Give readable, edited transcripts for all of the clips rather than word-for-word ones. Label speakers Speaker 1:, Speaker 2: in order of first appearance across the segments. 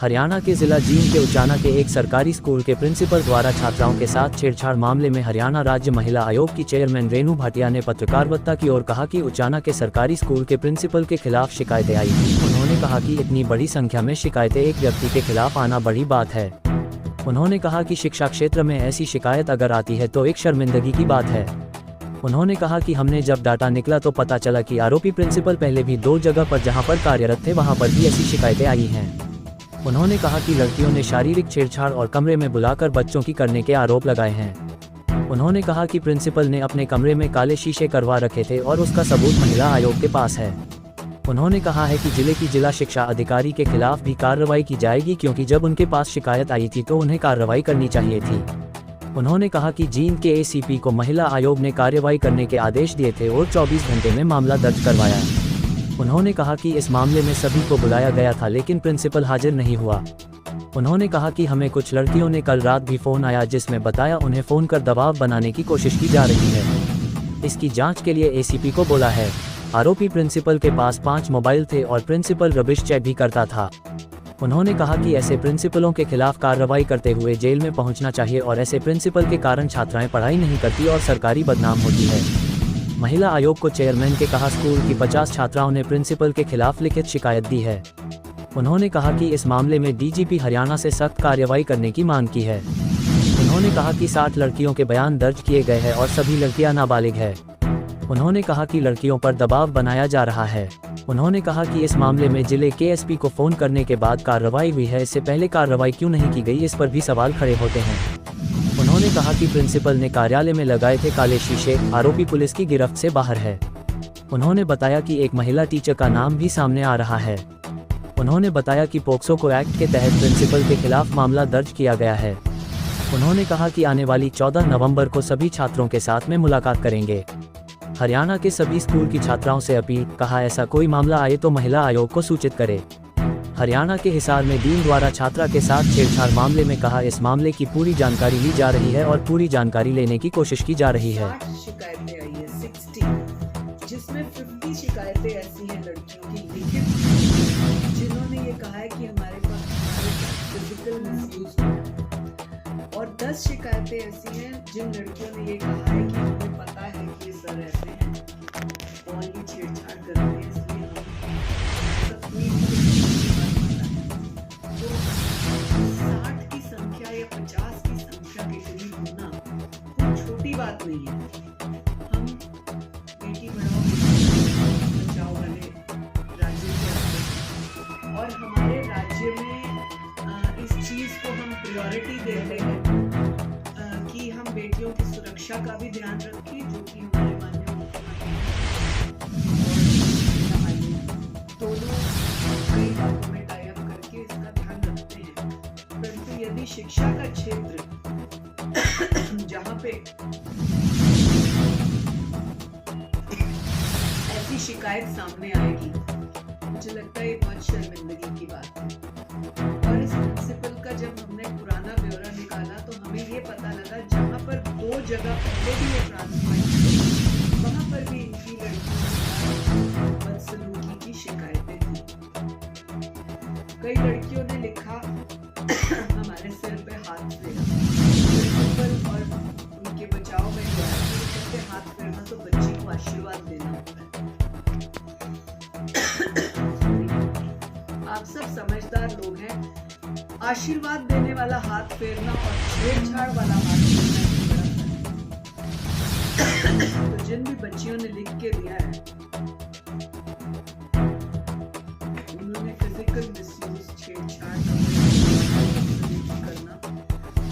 Speaker 1: हरियाणा के जिला जींद के उचाना के एक सरकारी स्कूल के प्रिंसिपल द्वारा छात्राओं के साथ छेड़छाड़ मामले में हरियाणा राज्य महिला आयोग की चेयरमैन रेणु भाटिया ने पत्रकार वार्ता की और कहा कि उचाना के सरकारी स्कूल के प्रिंसिपल के खिलाफ शिकायतें आई थी। उन्होंने कहा कि इतनी बड़ी संख्या में शिकायतें एक व्यक्ति के खिलाफ आना बड़ी बात है। उन्होंने कहा कि शिक्षा क्षेत्र में ऐसी शिकायत अगर आती है तो एक शर्मिंदगी की बात है। उन्होंने कहा कि हमने जब डाटा निकला तो पता चला कि आरोपी प्रिंसिपल पहले भी 2 जगह पर जहां पर कार्यरत थे वहां पर भी ऐसी शिकायतें आई हैं। उन्होंने कहा कि लड़कियों ने शारीरिक छेड़छाड़ और कमरे में बुलाकर बच्चों की करने के आरोप लगाए हैं। उन्होंने कहा कि प्रिंसिपल ने अपने कमरे में काले शीशे करवा रखे थे और उसका सबूत महिला आयोग के पास है। उन्होंने कहा है कि जिले की जिला शिक्षा अधिकारी के खिलाफ भी कार्रवाई की जाएगी, क्योंकि जब उनके पास शिकायत आई थी तो उन्हें कार्रवाई करनी चाहिए थी। उन्होंने कहा कि जींद के एसीपी को महिला आयोग ने कार्रवाई करने के आदेश दिए थे और 24 घंटे में मामला दर्ज करवाया। उन्होंने कहा कि इस मामले में सभी को बुलाया गया था लेकिन प्रिंसिपल हाजिर नहीं हुआ। उन्होंने कहा कि हमें कुछ लड़कियों ने कल रात भी फ़ोन आया जिसमें बताया उन्हें फ़ोन कर दबाव बनाने की कोशिश की जा रही है। इसकी जांच के लिए एसीपी को बोला है। आरोपी प्रिंसिपल के पास 5 मोबाइल थे और प्रिंसिपल रबिश चेक भी करता था। उन्होंने कहा कि ऐसे प्रिंसिपलों के खिलाफ कार्रवाई करते हुए जेल में पहुंचना चाहिए और ऐसे प्रिंसिपल के कारण छात्राएं पढ़ाई नहीं करती और सरकारी बदनाम होती है। महिला आयोग को चेयरमैन के कहा स्कूल की 50 छात्राओं ने प्रिंसिपल के खिलाफ लिखित शिकायत दी है। उन्होंने कहा कि इस मामले में डीजीपी हरियाणा से सख्त कार्रवाई करने की मांग की है। उन्होंने कहा कि 60 लड़कियों के बयान दर्ज किए गए हैं और सभी लड़कियां नाबालिग है। उन्होंने कहा कि लड़कियों पर दबाव बनाया जा रहा है। उन्होंने कहा कि इस मामले में जिले के एसपी को फोन करने के बाद कार्रवाई हुई है, इससे पहले कार्रवाई क्यों नहीं की गई, इस पर भी सवाल खड़े होते हैं। उन्होंने कहा कि प्रिंसिपल ने कार्यालय में लगाए थे काले शीशे, आरोपी पुलिस की गिरफ्त से बाहर है। उन्होंने बताया कि एक महिला टीचर का नाम भी सामने आ रहा है। उन्होंने बताया कि पोक्सो को एक्ट के तहत प्रिंसिपल के खिलाफ मामला दर्ज किया गया है। उन्होंने कहा कि आने वाली 14 नवंबर को सभी छात्रों के साथ में मुलाकात करेंगे। हरियाणा के सभी स्कूल की छात्राओं से अपील, कहा ऐसा कोई मामला आए तो महिला आयोग को सूचित करे। हरियाणा के हिसार में डीन द्वारा छात्रा के साथ छेड़छाड़ मामले में कहा इस मामले की पूरी जानकारी ली जा रही है और पूरी जानकारी लेने की कोशिश की जा रही है।
Speaker 2: 60 शिकायतें आई है, 60, जिसमें 50 शिकायतें ऐसी हैं लड़कियों की लिखित, जिन्होंने ये कहा है कि हमारे पास फिजिकल मिसयूज है, और 10 शिकायतें ऐसी हैं जिन लड़कियों ने ये कहा है कि हमें पता है कि सर ऐसे हैं और ये छेड़छाड़ करते हैं, इसलिए तो 60 की संख्या या 50 की संख्या के करीब होना कोई छोटी बात नहीं है। हम बेटी पढ़ाओ बेटी बचाओ वाले राज्य के अंदर, और हमारे राज्य में इस चीज को हम प्रायोरिटी देते हैं कि हम बेटियों की सुरक्षा का भी ध्यान रखें, जो कि हमारे माननीय मुख्यमंत्री दोनों कई बातों में टाई अप करके इसका ध्यान रखते हैं। परंतु यदि शिक्षा का क्षेत्र जहाँ पे ऐसी शिकायत सामने आएगी, मुझे लगता है ये बहुत शर्मिंदगी की बात है। और इस प्रिंसिपल का जब हमने पुराना ब्यौरा निकाला तो हमें ये पता लगा जहाँ पर 2 जगह पहले भी ये ट्रांसफर वहाँ पर भी इनकी लड़कियों बदसलूकी की शिकायतें थी। कई लड़कियों ने लिखा हमारे सिर पे हाथ फेरा, प्रिंसिपल और उनके बचाव में जो है सिर पे हाथ फेरना तो बच्ची को आशीर्वाद देना होता है। आप सब समझदार लोग हैं, आशीर्वाद देने वाला हाथ फेरना और छेड़छाड़ वाला हाथ फेरना तो जिन भी बच्चियों ने लिख के दिया है उन्होंने फिजिकल मिसयूज, छेड़छाड़ करना,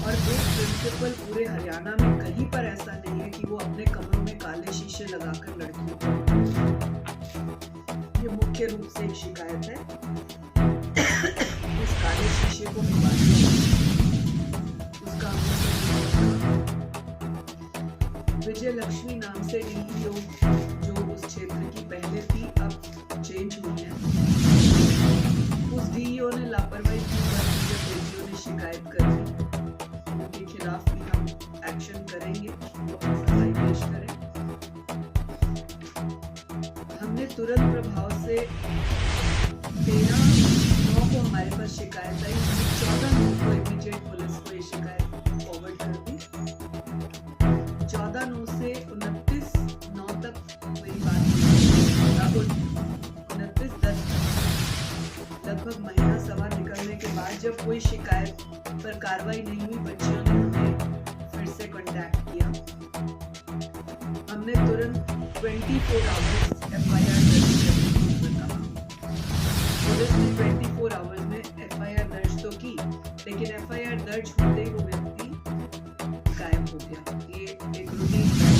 Speaker 2: और एक प्रिंसिपल पूरे हरियाणा में कहीं पर ऐसा नहीं है कि वो अपने कमरों में काले शीशे लगाकर लड़कियों को, ये मुख्य रूप से एक शिकायत है। उस काले शीशे को उसका विजय लक्ष्मी नाम से डीईओ जो उस क्षेत्र की पहले थी, अब चेंज हुई है, उस डीईओ ने लापरवाही की, जब बेटियों ने शिकायत कर दी, उनके खिलाफ भी हम एक्शन करेंगे, सफाई पेश करें। हमने तुरंत प्रभाव से 13/9 को हमारे पास शिकायत आई, जब कोई शिकायत पर कार्रवाई नहीं हुई, बच्चियों ने हमें फिर से कांटेक्ट किया। हमने तुरंत 24 आवर्स FIR दर्ज करने को कहा। पुलिस ने 24 आवर्स में FIR दर्ज तो की, लेकिन FIR दर्ज होते ही वो व्यक्ति गायब हो गया। ये एक रूटीन है,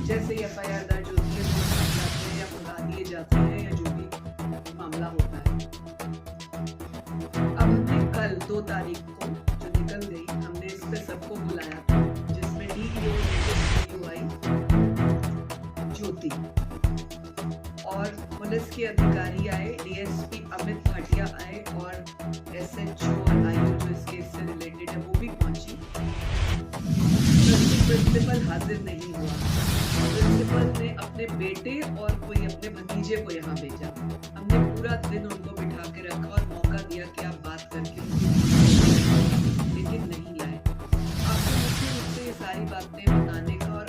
Speaker 2: जैसे ही FIR दर्ज होती है वो भाग जाते हैं या भगा दिए जाते हैं या जो भी मामला होता है। अब हमने कल 2 तारीख को जो निकल गई, हमने इस पे सबको बुलाया था, जिसमें DEO आई ज्योति और पुलिस के अधिकारी आए, DSP अमित भाटिया आए और SHO और IO जो इस केस से रिलेटेड है वो भी पहुंची। प्रिंसिपल हाजिर नहीं हुआ। प्रिंसिपल ने अपने बेटे और कोई अपने भतीजे को यहाँ भेजा। हमने पूरा दिन उनको बिठा के रखा और मौका दिया कि आप बात करके लेकिन नहीं लाए। आपको मुख्य रूप से ये सारी बातें बताने का और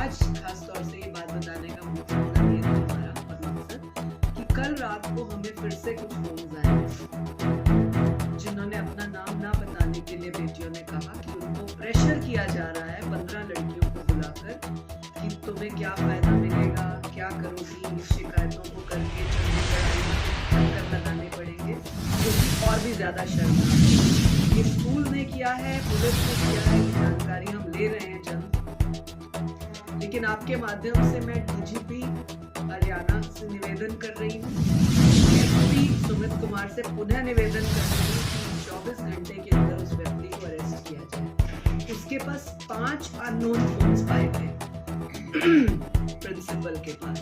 Speaker 2: आज खास तौर से ये बात बताने का मकसद ये था हमारा और मकसद कि कल रात को हमें फिर से कुछ फोन आए जिन्होंने अपना नाम ना बताने के लिए बेटियों ने कहा कि उनको प्रेशर किया जा रहा है 15 लड़कियों को बुलाकर कि तुम्हें क्या फायदा मिलेगा, क्या करोगी, शिकायतों को करके चक्कर लगाने पड़ेंगे, जो कि और भी ज्यादा शर्मनाक। ये स्कूल ने किया है, पुलिस ने किया है, ये जानकारी हम ले रहे हैं जल्द। लेकिन आपके माध्यम से मैं DGP हरियाणा से निवेदन कर रही हूँ, SP सुमित कुमार से पुनः निवेदन कर रही हूँ कि 24 घंटे के अंदर उस व्यक्ति को अरेस्ट किया जाए। उसके पास 5 अननोन फोन्स पाए गए प्रिंसिपल के पास,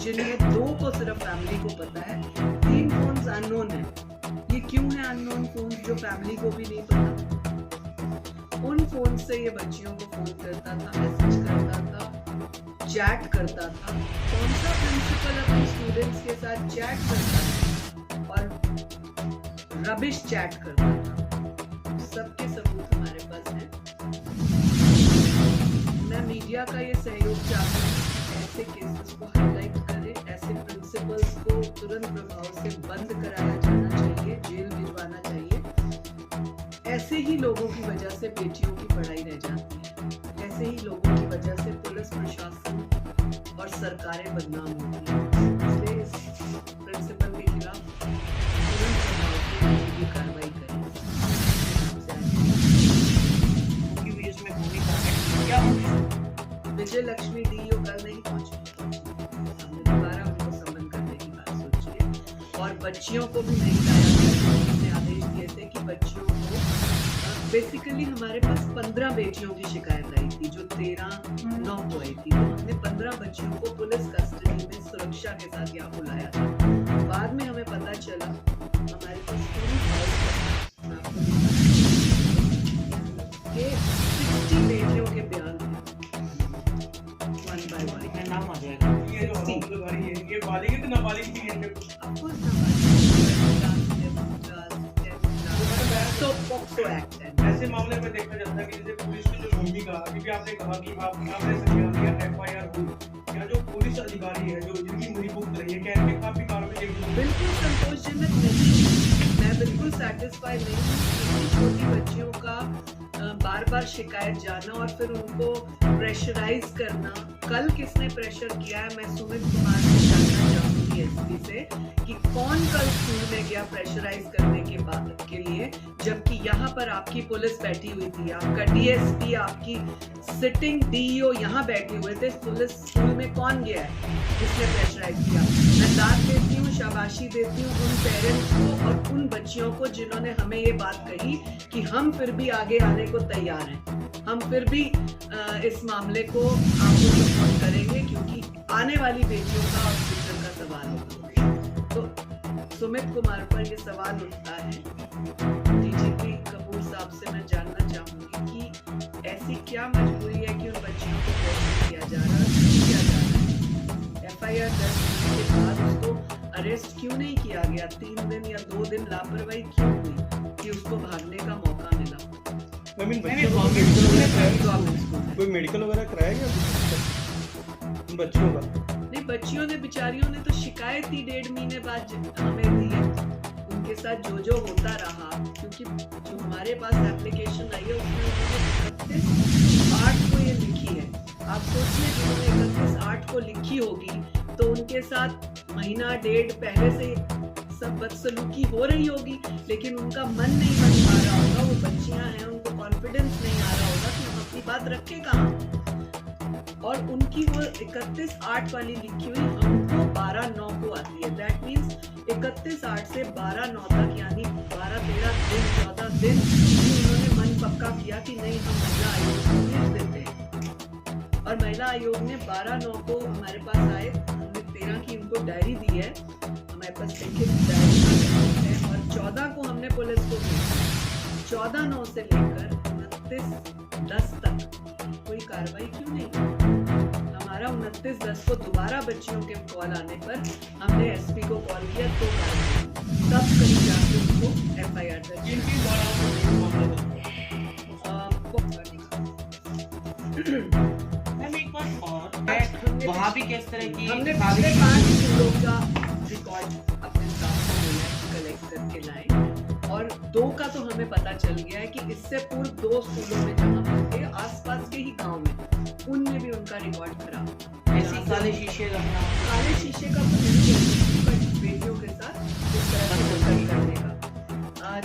Speaker 2: जिनमें 2 को सिर्फ फैमिली को पता है, 3 फोन्स अननोन है। ये क्यों है अननोन फोन्स जो फैमिली को भी नहीं पता? उन फोन से ये बच्चियों को फोन करता था, मैसेज करता था, चैट करता था। कौन सा प्रिंसिपल अपने स्टूडेंट्स के साथ चैट करता था और रबिश चैट करता था? सबके सबूत हमारे पास हैं। मैं मीडिया का ये सहयोग चाहती हूँ, ऐसे केसेस को हाईलाइट करे, ऐसे प्रिंसिपल्स को तुरंत प्रभाव से बंद कराया जाना चाहिए, जेल भिजवाना चाहिए। ऐसे ही लोगों की वजह से बेटियों की पढ़ाई रह जाती है, ऐसे ही लोगों की वजह से पुलिस प्रशासन और सरकारें बदनाम होती हैं। इसलिए इस प्रिंसिपल के खिलाफ तुरंत प्रभाव से कार्रवाई करें। विजय लक्ष्मी DEO कल नहीं पहुंची, हमने दोबारा उनको समन करने की बात सोची है और बच्चियों को भी नहीं लाया गया। उन्होंने आदेश दिए थे कि बच्चियों को बेसिकली हमारे पास 15 बेटियों की शिकायत आई थी जो 13/9 को आई थी, तो हमने 15 बच्चियों को पुलिस कस्टडी में सुरक्षा के साथ यहाँ बुलाया था। बाद में हमें पता चला हमारे पास पूरी के 60 बेटियों के बयान थे, 1 by 1
Speaker 3: नाम आ जाएगा।
Speaker 4: ये जो ये बालिग की नाबालिग की है
Speaker 2: आपको तो पॉक्सो एक्ट है।
Speaker 4: ऐसे मामले में देखा जाता है कि जैसे पुलिस की जो भूमिका, क्योंकि आपने कहा कि आपने संज्ञान लिया FIR हुई, या जो पुलिस अधिकारी है जो जिनकी नियुक्ति रही है, क्या इनके काफी कार्रवाई
Speaker 2: बिल्कुल संतोषजनक नहीं। मैं बिल्कुल सेटिस्फाई नहीं हूँ। इतनी छोटी बच्चियों का बार बार शिकायत जाना और फिर उनको प्रेशराइज करना। कल किसने प्रेशर किया है, मैं सुमित कुमार से जानना चाहूंगी SP से कि कौन कल स्कूल में गया प्रेशराइज करने के लिए, जबकि यहाँ पर आपकी पुलिस बैठी हुई थी, आपका DSP, आपकी सिटिंग DEO यहाँ बैठे हुए थे। पुलिस स्कूल में कौन गया है जिसने प्रेशराइज किया? मैं दाद देती हूँ, शाबाशी देती हूँ उन पेरेंट्स को और उन बच्चियों को जिन्होंने हमें ये बात कही कि हम फिर भी आगे आने को तैयार हैं, हम फिर भी इस मामले को आपको सपोर्ट करेंगे, क्योंकि आने वाली बेटियों का और फ्यूचर का सवाल होगा। तो सुमित कुमार पर ये सवाल उठता है, DGP कपूर साहब से मैं जानना चाहूंगी कि ऐसी क्या मजबूरी है कि उन बच्चियों को प्रेशर किया जा रहा है, किया जा रहा है? FIR दर्ज होने के बाद उसको अरेस्ट क्यों नहीं किया गया? 3 दिन या 2 दिन लापरवाही क्यों हुई कि उसको भागने का मौका मिला?
Speaker 4: कोई मेडिकल वगैरह कराया गया बच्चियों का?
Speaker 2: नहीं, बच्चियों ने, बेचारियों ने तो शिकायत ही 1.5 महीने बाद हमें दी है। उनके साथ जो होता रहा, क्योंकि जो हमारे पास एप्लीकेशन आई है उसमें उन्होंने 31/8 को ये लिखी है। आप सोचिए जिन्होंने 31/8 को लिखी होगी तो उनके साथ महीना डेढ़ पहले से सब बदसलूकी हो रही होगी, लेकिन उनका मन नहीं बन पा रहा होगा। वो बच्चियां हैं, उनको कॉन्फिडेंस नहीं आ रहा होगा कि हम अपनी बात रखें कहाँ। और उनकी वो 31/8 वाली लिखी हुई हमको 12/9 को आती है। दैट मीन्स 31/8 से 12/9 तक यानी 12-13 दिन 14 दिन उन्होंने मन पक्का किया कि नहीं हम महिला आयोग को भेज देते हैं। और महिला आयोग ने 12/9 को हमारे पास आए, हमने 13 की उनको डायरी दी है, हमारे पास लिखित डायरी है, और 14 को हमने पुलिस को भेजा। 14/9 से लेकर 29/10 तक कोई कार्रवाई क्यों नहीं? हमारा 29/10 को दोबारा बच्चियों के कॉल आने पर हमने एसपी को कॉल किया तो कार्रवाई, तब कहीं जाके उनको FIR दर्ज
Speaker 4: किन धाराओं में मामला दर्ज?
Speaker 3: मैम एक बात और, वहाँ भी किस तरह की
Speaker 2: हमने पिछले 5 स्कूलों का रिकॉर्ड अपने स्टाफ को बोला है कलेक्ट करके लाएं, और 2 का तो हमें पता चल गया है कि इससे पूर्व 2 स्कूलों में जहाँ पर थे आसपास के ही गांव में, उनमें भी उनका रिकॉर्ड खराब।
Speaker 3: ऐसी काले शीशे रखना,
Speaker 2: काले शीशे का तो नहीं कहते, बट बेटियों के साथ इस तरह से धोखाधड़ी करने का।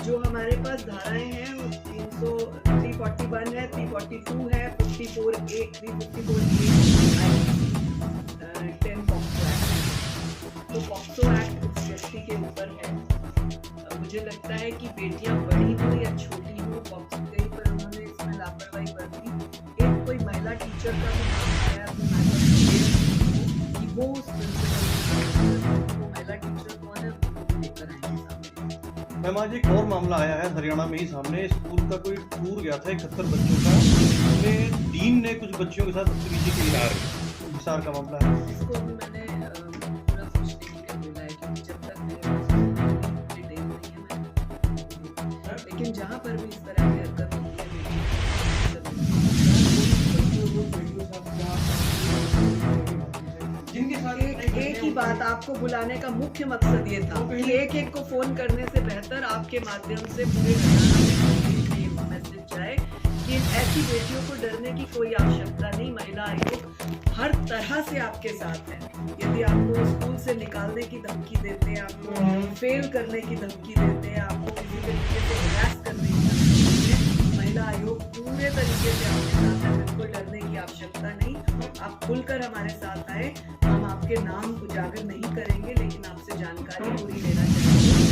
Speaker 2: जो हमारे पास धाराएं हैं वो 341 है, 342 है, 54A, 354A, 10 पॉक्सो एक्ट। तो पॉक्सो एक्ट उस व्यक्ति के ऊपर है। मुझे लगता है कि बेटियां बड़ी हो या छोटी हो, कहीं पर उन्होंने इसमें लापरवाही बरती। एक कोई महिला टीचर का भी नाम आया तो मैं कि वो उस प्रिंसिपल को महिला टीचर कौन है वो भी लेकर आएंगे सामने।
Speaker 5: मैम आज एक और मामला आया है हरियाणा में ही सामने। स्कूल का कोई टूर गया था 71 बच्चों का, उसमें डीन ने कुछ बच्चियों के साथ बदतमीजी की, हिसार का मामला है।
Speaker 2: इसको भी मैंने पूरा सोचने के लिए बोला है, क्योंकि जब तक मेरे पास डिटेल नहीं है मैं, लेकिन जहाँ पर भी इस तरह की हरकत होती है
Speaker 4: जिनके साथ
Speaker 2: एक ही बात, आपको बुलाने का मुख्य मकसद ये था कि एक को फोन करने से बेहतर आपके माध्यम से पूरे हरियाणा में मैसेज जाए कि ऐसी बेटियों को डरने की कोई आवश्यकता नहीं। महिला आयोग हर तरह से आपके साथ है। यदि आपको स्कूल से निकालने की धमकी देते हैं, आपको फेल करने की धमकी देते हैं, आपको किसी तरीके से हरास करने की धमकी देते हैं, महिला आयोग पूरे तरीके से आपके साथ है। बिल्कुल डरने की आवश्यकता नहीं। आप खुलकर हमारे साथ आए, हम आपके नाम उजागर नहीं करेंगे, लेकिन आपसे जानकारी पूरी लेना चाहेंगे।